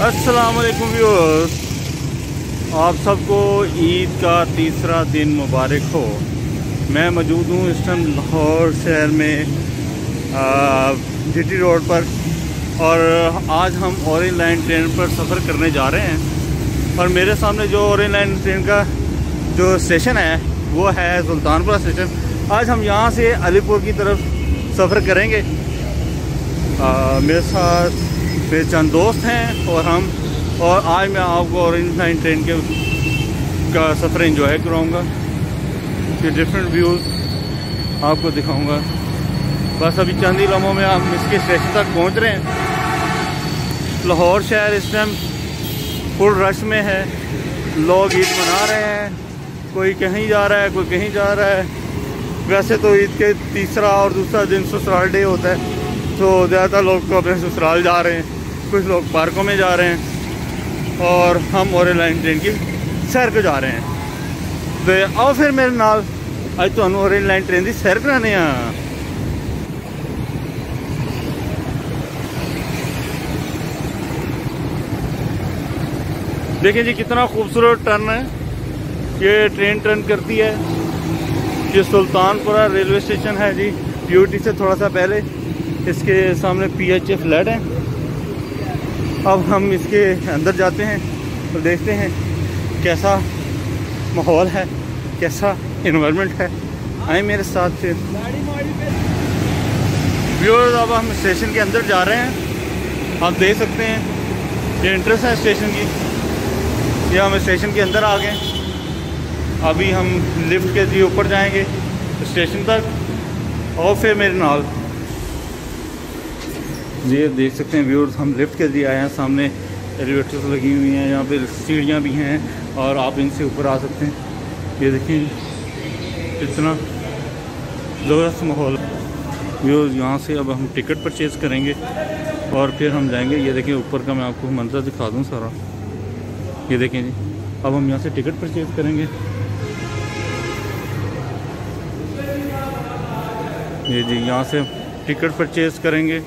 अस्सलाम वालेकुम व्यूअर्स, आप सबको ईद का तीसरा दिन मुबारक हो। मैं मौजूद हूँ इस टाइम लाहौर शहर में जीटी रोड पर, और आज हम ऑरेंज लाइन ट्रेन पर सफ़र करने जा रहे हैं। और मेरे सामने जो ऑरेंज लाइन ट्रेन का जो स्टेशन है वो है सुल्तानपुरा स्टेशन। आज हम यहाँ से अलीपुर की तरफ सफ़र करेंगे। मेरे साथ मेरे चंद दोस्त हैं और आज मैं आपको ऑरेंज लाइन ट्रेन का सफ़र एंजॉय कराऊंगा। ये डिफरेंट व्यूज़ आपको दिखाऊंगा। बस अभी चंद ही लम्हों में हम इसके स्टेशन तक पहुंच रहे हैं। लाहौर शहर इस टाइम फुल रश में है। लोग ईद मना रहे हैं, कोई कहीं जा रहा है, कोई कहीं जा रहा है। वैसे तो ईद के तीसरा और दूसरा दिन ससुराल डे होता है, तो ज़्यादातर लोग तो अपने ससुराल जा रहे हैं, कुछ लोग पार्कों में जा रहे हैं, और हम ऑरेंज लाइन ट्रेन की सैर को जा रहे हैं। तो आओ फिर मेरे नाल अज तुहानू ऑरेंज लाइन ट्रेन की सैर कराने। देखिए जी कितना खूबसूरत टर्न है ये ट्रेन टर्न करती है। ये सुल्तानपुरा रेलवे स्टेशन है जी, पीओटी से थोड़ा सा पहले। इसके सामने PHA फ्लैट है। अब हम इसके अंदर जाते हैं तो देखते हैं कैसा माहौल है, कैसा इन्वायरमेंट है। आए मेरे साथ फिर व्यूअर्स। अब हम स्टेशन के अंदर जा रहे हैं। आप देख सकते हैं ये एंट्रेंस है स्टेशन की। ये हम स्टेशन के अंदर आ गए। अभी हम लिफ्ट के लिए ऊपर जाएंगे स्टेशन तक, और फिर मेरे नाल ये देख सकते हैं व्यूअर्स, हम लिफ्ट के लिए आए हैं। सामने एलिवेटर्स लगी हुई हैं, यहाँ पे सीढ़ियाँ भी हैं और आप इनसे ऊपर आ सकते हैं। ये देखिए इतना ज़बरदस्त माहौल व्यूअर्स। यहाँ से अब हम टिकट परचेज़ करेंगे और फिर हम जाएंगे। ये देखिए ऊपर का मैं आपको मंजर दिखा दूँ सारा। ये देखें जी, अब हम यहाँ से टिकट परचेज़ करेंगे। ये जी यहाँ से टिकट परचेज़ करेंगे।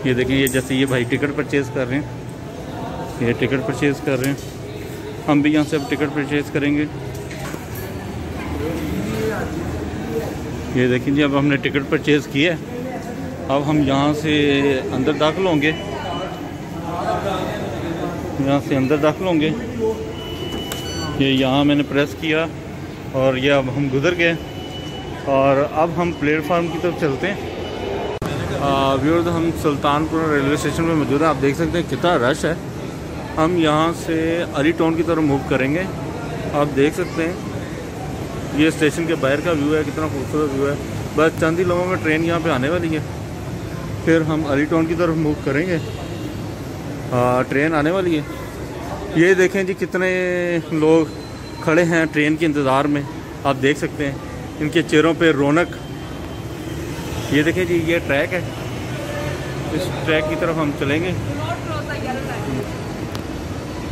ये देखें, ये जैसे ये भाई टिकट परचेज़ कर रहे हैं, ये टिकट परचेज़ कर रहे हैं। हम भी यहाँ से अब टिकट परचेज़ करेंगे। ये देखें जी, अब हमने टिकट परचेज़ किया है। अब हम यहाँ से अंदर दाखिल होंगे, यहाँ से अंदर दाखिल होंगे। ये यहाँ मैंने प्रेस किया और ये अब हम गुजर गए, और अब हम प्लेटफार्म की तरफ चलते हैं। व्यूअर्स, हम सुल्तानपुरा रेलवे स्टेशन में मौजूद है। आप देख सकते हैं कितना रश है। हम यहाँ से अली टाउन की तरफ मूव करेंगे। आप देख सकते हैं ये स्टेशन के बाहर का व्यू है, कितना खूबसूरत व्यू है। बस चंद ही लम्हों में ट्रेन यहाँ पे आने वाली है, फिर हम अली टाउन की तरफ मूव करेंगे। ट्रेन आने वाली है। ये देखें जी कितने लोग खड़े हैं ट्रेन के इंतज़ार में। आप देख सकते हैं इनके चेहरों पे रौनक। ये देखें जी, ये ट्रैक है, इस ट्रैक की तरफ हम चलेंगे।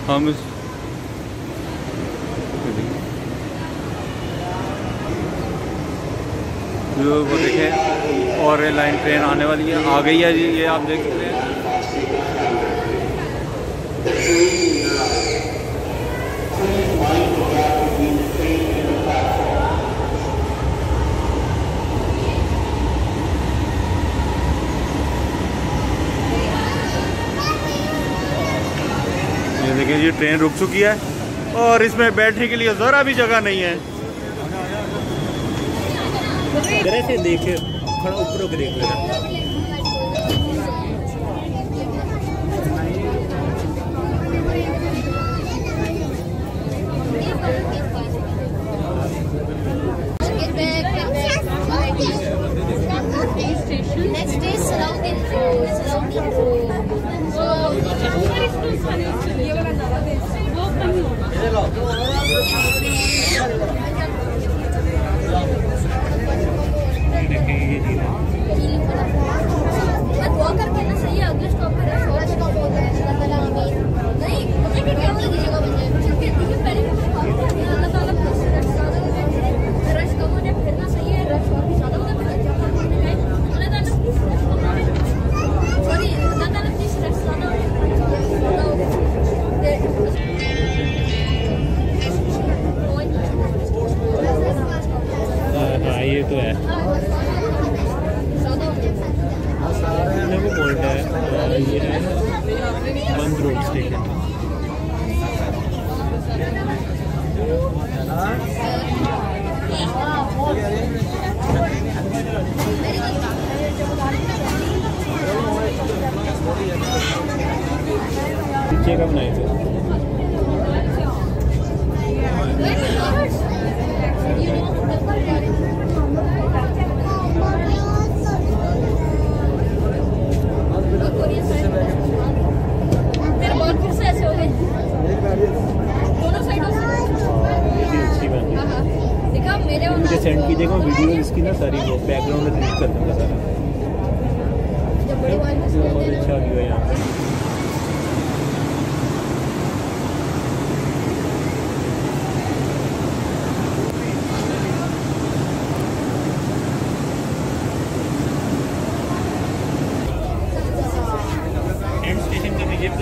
हम इस वो देखें ऑरेंज लाइन ट्रेन आने वाली है, आ गई है जी। ये आप देख सकते हैं। ये देखिए ये ट्रेन रुक चुकी है और इसमें बैठने के लिए ज़रा भी जगह नहीं है। से देखे खड़ा ऊपर को देख लेना। Next is surrounding road. Sorry, ये है बंद रोड स्टेशन। नीचे का बनाए थे। मुझे सेंड कीजिएगा वीडियो इसकी ना सारी, वो बैकग्राउंड में डिलीट कर दूँगा सारा। बहुत अच्छा व्यू है यहाँ पे। एंड स्टेशन का विजिट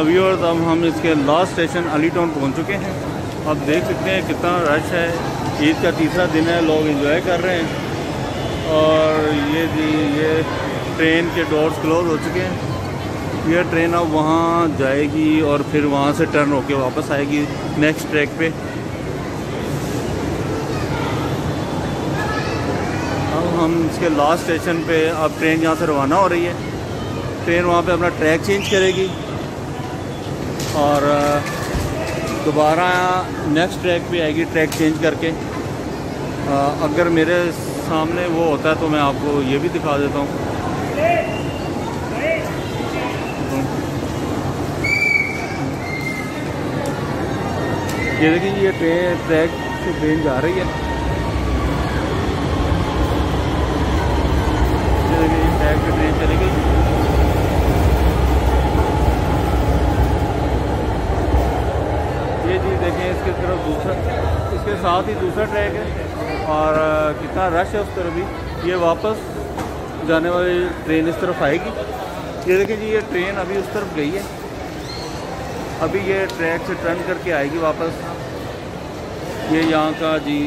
व्यूअर्स, अब हम इसके लास्ट स्टेशन अली टाउन पहुँच चुके हैं। अब देख सकते हैं कितना रश है। ईद का तीसरा दिन है, लोग एंजॉय कर रहे हैं। और ये जी, ये ट्रेन के डोर्स क्लोज हो चुके हैं। ये ट्रेन अब वहाँ जाएगी और फिर वहाँ से टर्न होके वापस आएगी नेक्स्ट ट्रैक पे। अब हम इसके लास्ट स्टेशन पे, अब ट्रेन यहाँ से रवाना हो रही है। ट्रेन वहाँ पे अपना ट्रैक चेंज करेगी और दोबारा नेक्स्ट ट्रैक पे आएगी, ट्रैक चेंज करके। अगर मेरे सामने वो होता है तो मैं आपको ये भी दिखा देता हूँ। ये देखिए, ये ट्रैक से ट्रेन जा रही है। ये देखिए, ट्रैक से ट्रेन चली गई। ये जी देखें, इसके तरफ दूसरा, इसके साथ ही दूसरा ट्रैक है और कितना रश है उस तरफ भी। ये वापस जाने वाली ट्रेन इस तरफ आएगी। ये देखिए जी, ये ट्रेन अभी उस तरफ गई है। अभी ये ट्रैक से टर्न करके आएगी वापस। ये यहाँ का जी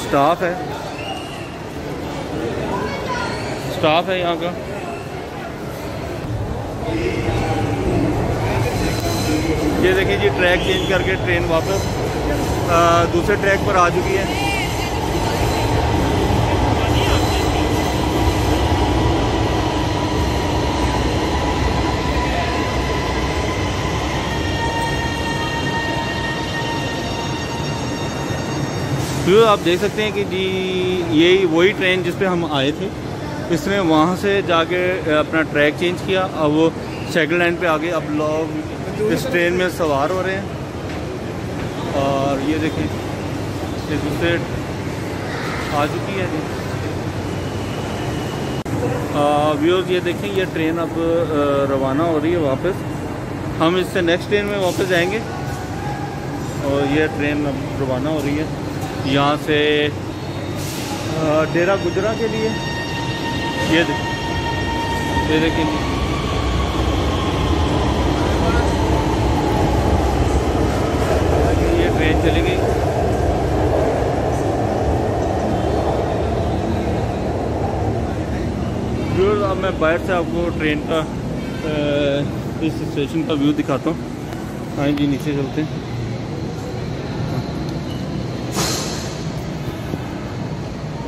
स्टाफ है, यहाँ का। ये देखिए जी, ट्रैक चेंज करके ट्रेन वापस दूसरे ट्रैक पर आ चुकी है। तो आप देख सकते हैं कि जी, यही वही ट्रेन जिस पे हम आए थे। इसने वहाँ से जाके अपना ट्रैक चेंज किया। अब वो सेकंड लाइन पे आ गए। अब लोग इस ट्रेन में सवार हो रहे हैं और ये देखें, ये दूसरे आ चुकी है जी। व्यूअर्स, ये देखें, ये ट्रेन अब रवाना हो रही है वापस। हम इससे नेक्स्ट ट्रेन में वापस जाएंगे और ये ट्रेन अब रवाना हो रही है यहाँ से डेरा गुजरा के लिए। ये देखिए, ये ट्रेन चली गई। अब मैं बाहर से आपको ट्रेन का इस स्टेशन का व्यू दिखाता हूँ। हाँ जी, नीचे चलते हैं।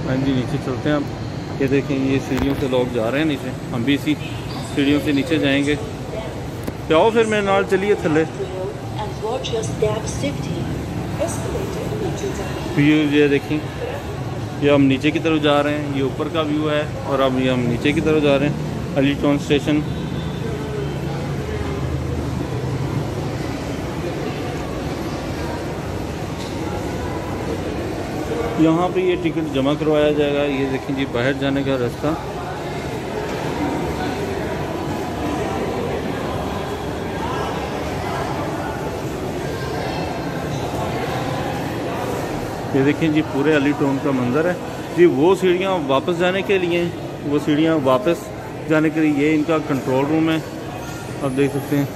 हाँ जी, नीचे चलते हैं। अब ये देखें, ये सीढ़ियों से लोग जा रहे हैं नीचे। हम भी इसी सीढ़ियों से नीचे जाएंगे। तो आओ फिर मेरे नाल चलिए थले। व्यू ये देखें, ये हम नीचे की तरफ जा रहे हैं। ये ऊपर का व्यू है और अब ये हम नीचे की तरफ जा रहे हैं, अली टाउन स्टेशन। यहाँ पे ये टिकट जमा करवाया जाएगा। ये देखें जी, बाहर जाने का रास्ता। ये देखें जी पूरे अली टाउन का मंज़र है जी। वो सीढ़ियाँ वापस जाने के लिए, वो सीढ़ियाँ वापस जाने के लिए, ये इनका कंट्रोल रूम है, आप देख सकते हैं।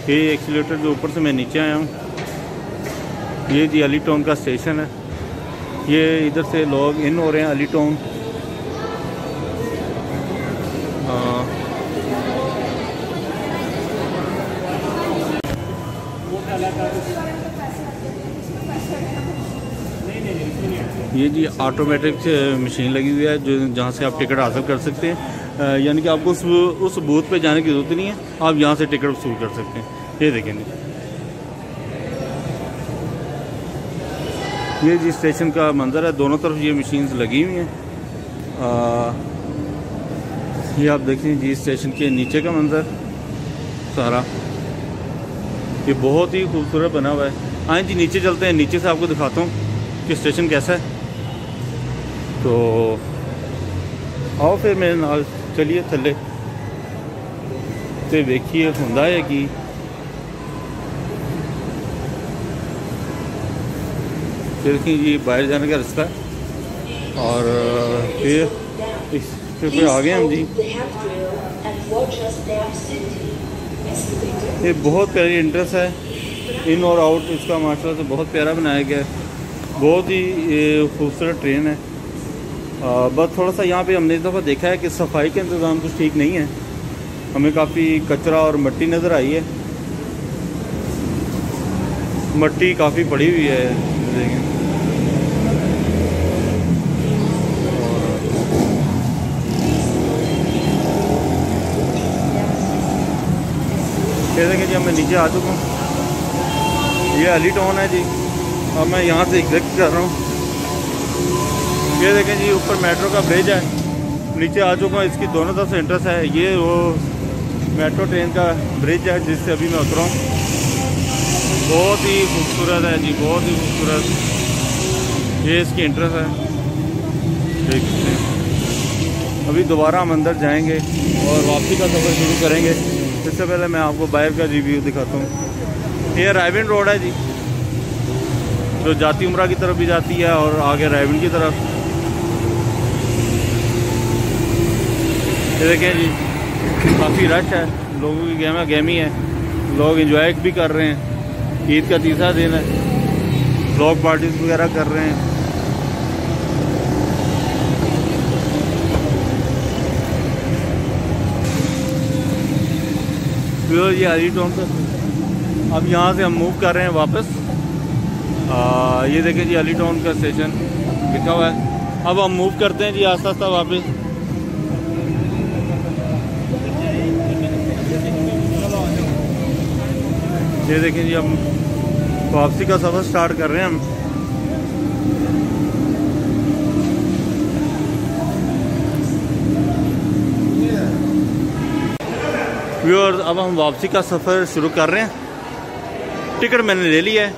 ये एक्सीलेटर के ऊपर से मैं नीचे आया हूँ। ये जी अली टाउन का स्टेशन है। ये इधर से लोग इन हो रहे हैं अली टाउन। ये जी ऑटोमेटिक मशीन लगी हुई है जो जहाँ से आप टिकट हासिल कर सकते हैं, यानी कि आपको उस बूथ पे जाने की ज़रूरत नहीं है, आप यहाँ से टिकट वसूल कर सकते हैं। ये देखेंगे, ये जी स्टेशन का मंज़र है। दोनों तरफ ये मशीन्स लगी हुई हैं। ये आप देखें जी स्टेशन के नीचे का मंज़र सारा, ये बहुत ही खूबसूरत बना हुआ है। आए जी नीचे चलते हैं, नीचे से आपको दिखाता हूँ कि स्टेशन कैसा है। तो आओ फिर मेरे नाल चलिए थले तो देखिए होंदा है कि देखिए ये बाहर जाने का रास्ता है। और फिर इस पे आ गए हम जी। ये बहुत प्यारी एंट्रेंस है, इन और आउट इसका माशाल्लाह से बहुत प्यारा बनाया गया है। बहुत ही खूबसूरत ट्रेन है। बस थोड़ा सा यहाँ पे हमने इस दफ़ा देखा है कि सफाई का इंतज़ाम कुछ ठीक नहीं है। हमें काफ़ी कचरा और मिट्टी नज़र आई है, मिट्टी काफ़ी पड़ी हुई है। देखें देखें जी, अब मैं नीचे आ चुका हूँ। ये अली टाउन है जी। अब मैं यहाँ से एग्जिट कर रहा हूँ। ये देखें जी ऊपर मेट्रो का ब्रिज है, नीचे आ चुका हूँ। इसकी दोनों तरफ से एंट्रेंस है। ये वो मेट्रो ट्रेन का ब्रिज है जिससे अभी मैं उतरा हूँ। बहुत ही खूबसूरत है जी, बहुत ही खूबसूरत। ये इसकी एंट्रेंस है, देख सकते हैं। अभी दोबारा हम अंदर जाएंगे और वापसी का सफ़र शुरू करेंगे। इससे पहले मैं आपको बाहर का रिव्यू दिखाता हूँ। ये रायविन रोड है जी, जो जाती उमरा की तरफ भी जाती है और आगे रायविन की तरफ। ये देखें जी काफ़ी रश है, लोगों की गहमा गहमी है, लोग एंजॉय भी कर रहे हैं। ईद का तीसरा दिन है, ब्लॉक पार्टीज वगैरह कर रहे हैं। तो ये अली टाउन पर अब यहाँ से हम मूव कर रहे हैं वापस। ये देखें जी अली टाउन का स्टेशन लिखा हुआ है। अब हम मूव करते हैं जी आस्ता आस्ता वापस। ये देखें जी हम वापसी का सफ़र स्टार्ट कर रहे हैं हम। व्यूअर्स अब हम वापसी का सफ़र शुरू कर रहे हैं। टिकट मैंने ले लिया है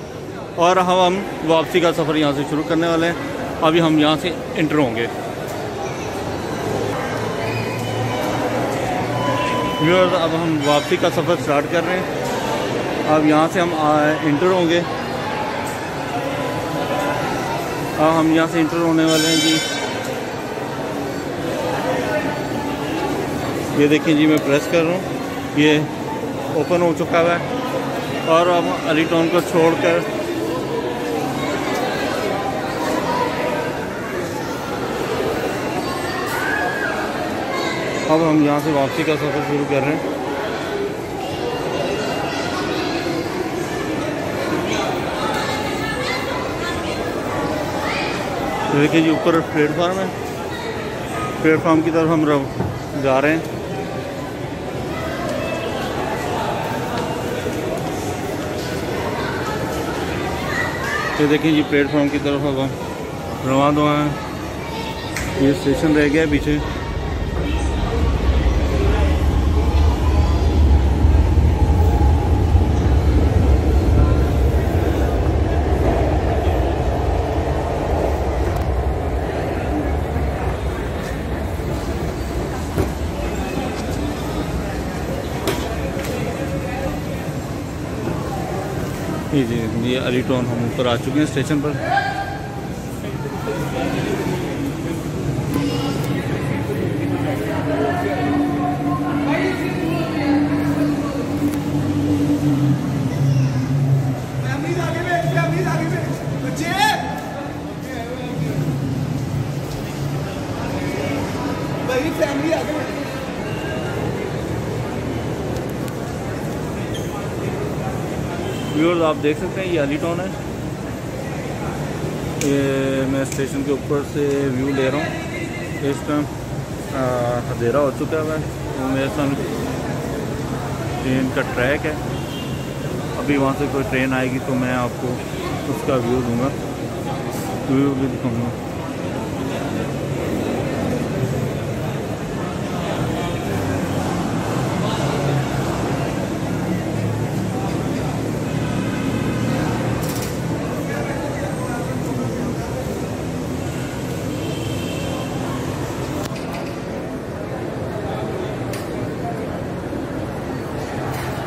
और हम वापसी का सफ़र यहाँ से शुरू करने वाले हैं। अभी हम यहाँ से एंटर होंगे। व्यूअर्स अब हम वापसी का सफ़र स्टार्ट कर रहे हैं। अब यहाँ से हम एंटर होंगे। अब हम यहाँ से एंटर होने वाले हैं जी। ये देखें जी मैं प्रेस कर रहा हूँ, ये ओपन हो चुका है। और अब अली टाउन को छोड़कर अब हम यहाँ से वापसी का सफ़र शुरू कर रहे हैं। देखिए जी ऊपर प्लेटफार्म है, प्लेटफार्म की तरफ हम जा रहे हैं। ये देखिए जी प्लेटफार्म की तरफ अब हम रवाना हुआ है। ये स्टेशन रह गया है पीछे। जी ये अली टाउन हम ऊपर आ चुके हैं स्टेशन पर। व्यूअर्स आप देख सकते हैं ये एलिटॉन है। ये मैं स्टेशन के ऊपर से व्यू ले रहा हूँ। इस टाइम अंधेरा हो चुका है तो मेरे सामने ट्रेन का ट्रैक है। अभी वहाँ से कोई ट्रेन आएगी तो मैं आपको उसका व्यू दूंगा, व्यू भी दिखाऊँगा।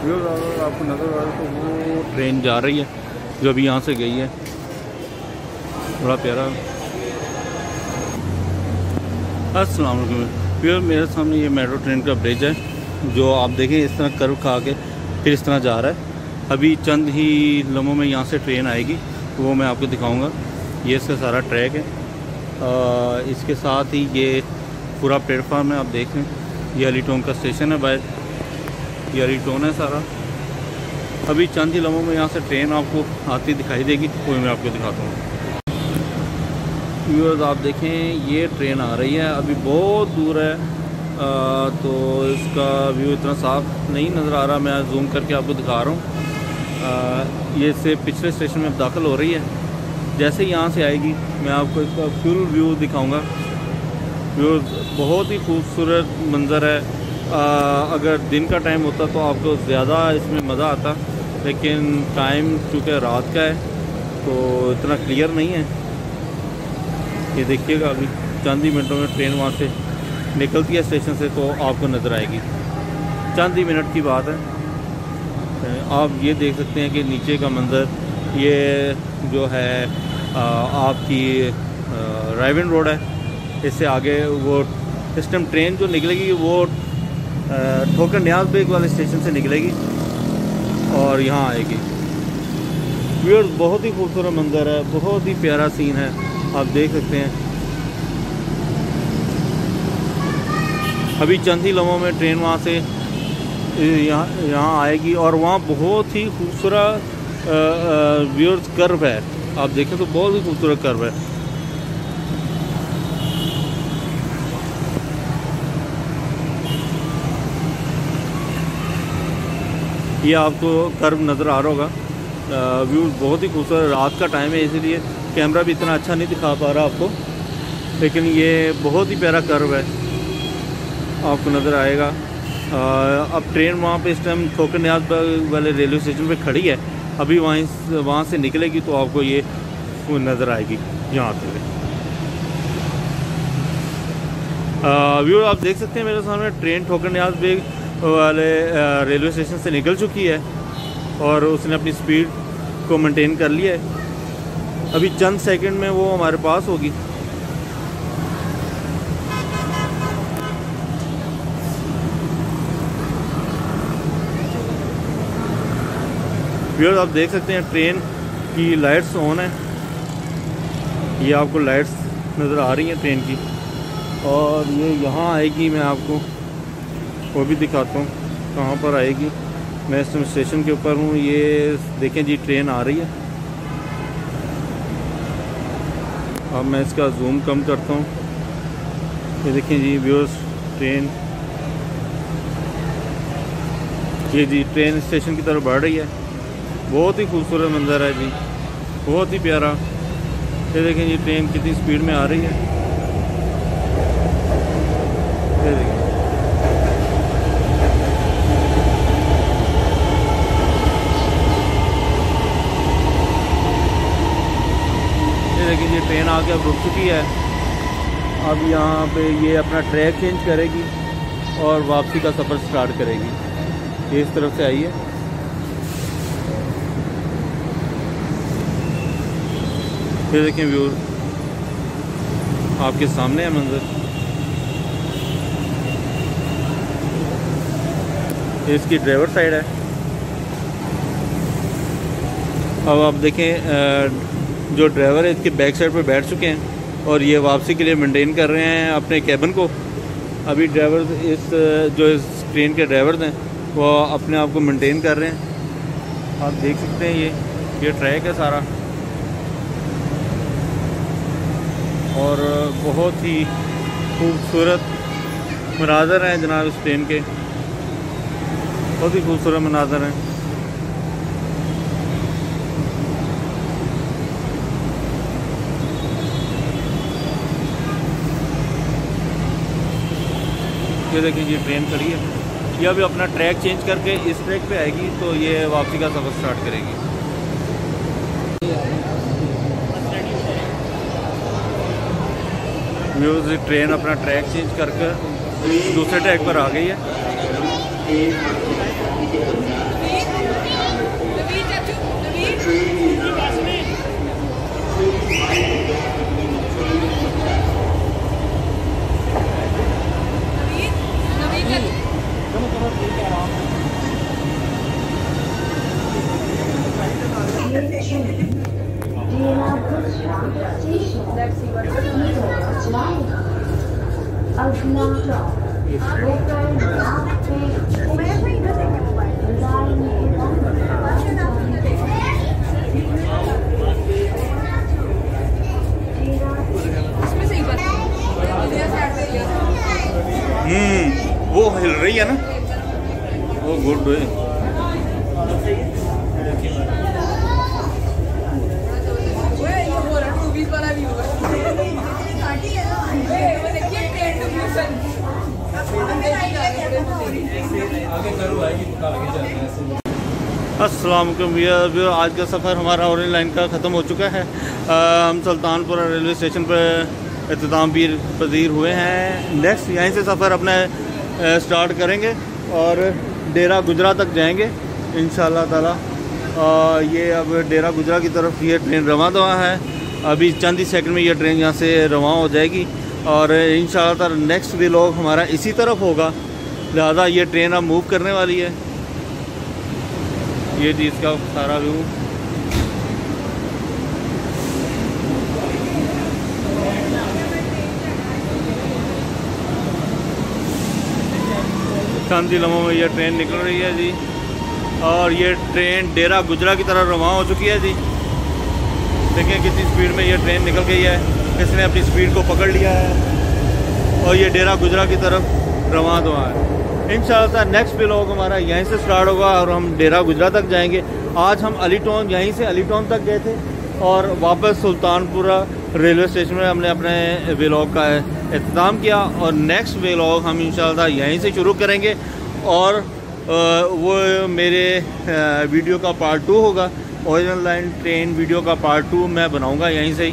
अगर आपको नज़र आ रहा है तो वो ट्रेन जा रही है जो अभी यहाँ से गई है, बड़ा प्यारा। अस्सलाम वालेकुम फिर मेरे सामने ये मेट्रो ट्रेन का ब्रिज है जो आप देखें इस तरह कर्व खा के फिर इस तरह जा रहा है। अभी चंद ही लम्हों में यहाँ से ट्रेन आएगी तो वो मैं आपको दिखाऊंगा। ये इसका सारा ट्रैक है। इसके साथ ही ये पूरा प्लेटफार्म है, आप देख लें। ये एलिटॉन का स्टेशन है बाहर, ये एलिटॉन है सारा। अभी चंद ही लम्हों में यहाँ से ट्रेन आपको आती दिखाई देगी, वो मैं आपको दिखाता हूँ। व्यूअर्स आप देखें ये ट्रेन आ रही है, अभी बहुत दूर है तो इसका व्यू इतना साफ नहीं नज़र आ रहा। मैं जूम करके आपको दिखा रहा हूँ। ये से पिछले स्टेशन में दाखिल हो रही है। जैसे ही यहाँ से आएगी मैं आपको इसका फुल व्यू दिखाऊँगा। व्यू बहुत ही खूबसूरत मंज़र है। अगर दिन का टाइम होता तो आपको ज़्यादा इसमें मज़ा आता, लेकिन टाइम चूँकि रात का है तो इतना क्लियर नहीं है। ये देखिएगा अभी चंद ही मिनटों में ट्रेन वहाँ से निकलती है स्टेशन से तो आपको नज़र आएगी। चंद ही मिनट की बात है। आप ये देख सकते हैं कि नीचे का मंज़र ये जो है आपकी राइवन रोड है। इससे आगे वो इस टाइम ट्रेन जो निकलेगी वो ठोकर न्याज बेग वाले स्टेशन से निकलेगी और यहाँ आएगी। व्यूअर्स बहुत ही खूबसूरत मंज़र है, बहुत ही प्यारा सीन है, आप देख सकते हैं। अभी चंद ही लम्हों में ट्रेन वहाँ से यहाँ आएगी और वहाँ बहुत ही खूबसूरत व्यूअर्स कर्व है, आप देखें तो बहुत ही खूबसूरत कर्व है। ये आपको कर्व नज़र आ रहा होगा। व्यू बहुत ही खूबसूरत, रात का टाइम है इसीलिए कैमरा भी इतना अच्छा नहीं दिखा पा रहा आपको, लेकिन ये बहुत ही प्यारा कर्व है, आपको नज़र आएगा। अब ट्रेन वहाँ पे इस टाइम ठोकर न्याज वाले रेलवे स्टेशन पे खड़ी है। अभी वहाँ से निकलेगी तो आपको ये नज़र आएगी यहाँ से। व्यू आप देख सकते हैं मेरे सामने ट्रेन ठोकर न्याज बेग वाले रेलवे स्टेशन से निकल चुकी है और उसने अपनी स्पीड को मेंटेन कर लिया है। अभी चंद सेकंड में वो हमारे पास होगी। व्यूअर्स आप देख सकते हैं ट्रेन की लाइट्स ऑन है। ये आपको लाइट्स नज़र आ रही हैं ट्रेन की, और ये यहाँ आएगी, मैं आपको वो भी दिखाता हूँ कहाँ पर आएगी। मैं इस समय स्टेशन के ऊपर हूँ। ये देखें जी ट्रेन आ रही है। अब मैं इसका जूम कम करता हूँ। ये देखें जी व्यूअर्स ट्रेन, ये जी ट्रेन स्टेशन की तरफ बढ़ रही है। बहुत ही खूबसूरत मंज़र है जी, बहुत ही प्यारा। ये देखें जी ट्रेन कितनी स्पीड में आ रही है। ये देखें ये ट्रेन आके अब रुक चुकी है। अब यहाँ पे ये अपना ट्रैक चेंज करेगी और वापसी का सफ़र स्टार्ट करेगी। ये इस तरफ से आई है। ये देखें व्यू आपके सामने है मंजर। ये इसकी ड्राइवर साइड है। अब आप देखें जो ड्राइवर है इसके बैक साइड पर बैठ चुके हैं और ये वापसी के लिए मेंटेन कर रहे हैं अपने कैबिन को। अभी ड्राइवर जो इस ट्रेन के ड्राइवर्स हैं वो अपने आप को मेंटेन कर रहे हैं। आप देख सकते हैं ये ट्रैक है सारा, और बहुत ही खूबसूरत मनाज़र हैं जनाब इस ट्रेन के, बहुत ही खूबसूरत मनाज़र हैं। ये देखिए ये ट्रेन खड़ी है, ये अभी अपना ट्रैक चेंज करके इस ट्रैक पे आएगी, तो ये वापसी का सफ़र स्टार्ट करेगी। म्यूज़िक ट्रेन अपना ट्रैक चेंज करके दूसरे ट्रैक पर आ गई है। वो हिल रही है ना, वो गुड है। अस्सलाम वालेकुम भैया, आज का सफ़र हमारा ऑरेंज लाइन का ख़त्म हो चुका है। हम सुल्तानपुरा रेलवे स्टेशन पर इख्तिताम भी पजीर हुए हैं। नेक्स्ट यहीं से सफ़र अपना स्टार्ट करेंगे और डेरा गुजरा तक जाएंगे इंशाअल्लाह ताला। ये अब डेरा गुजरा की तरफ ये ट्रेन रवां दवा है, अभी चंद ही सेकंड में ये ट्रेन यहाँ से रवां हो जाएगी और इंशाअल्लाह ताला नेक्स्ट व्लॉग हमारा इसी तरफ होगा, लिहाजा ये ट्रेन अब मूव करने वाली है। ये चीज़ का सारा व्यू चंद ही लम्हों में ये ट्रेन निकल रही है जी, और ये ट्रेन डेरा गुजरा की तरफ रवां हो चुकी है जी। देखें कितनी स्पीड में ये ट्रेन निकल गई है, इसने अपनी स्पीड को पकड़ लिया है और ये डेरा गुजरा की तरफ रवां हुआ है। इंशाअल्लाह नेक्स्ट व्लॉग हमारा यहीं से स्टार्ट होगा और हम डेरा गुजरा तक जाएंगे। आज हम अली टाउन, यहीं से अली टाउन तक गए थे और वापस सुल्तानपुरा रेलवे स्टेशन में हमने अपने व्लॉग का इख्तिताम किया और नेक्स्ट व्लॉग हम इंशाअल्लाह यहीं से शुरू करेंगे और वो मेरे वीडियो का पार्ट 2 होगा। ऑरेंज लाइन ट्रेन वीडियो का पार्ट 2 मैं बनाऊंगा यहीं से ही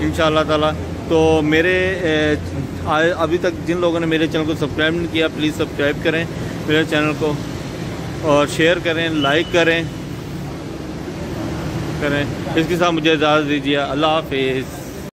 इंशाअल्लाह ताला। तो मेरे अभी तक जिन लोगों ने मेरे चैनल को सब्सक्राइब नहीं किया, प्लीज़ सब्सक्राइब करें मेरे चैनल को और शेयर करें, लाइक करें। इसके साथ मुझे इजाज़त दीजिए। अल्लाह हाफिज़।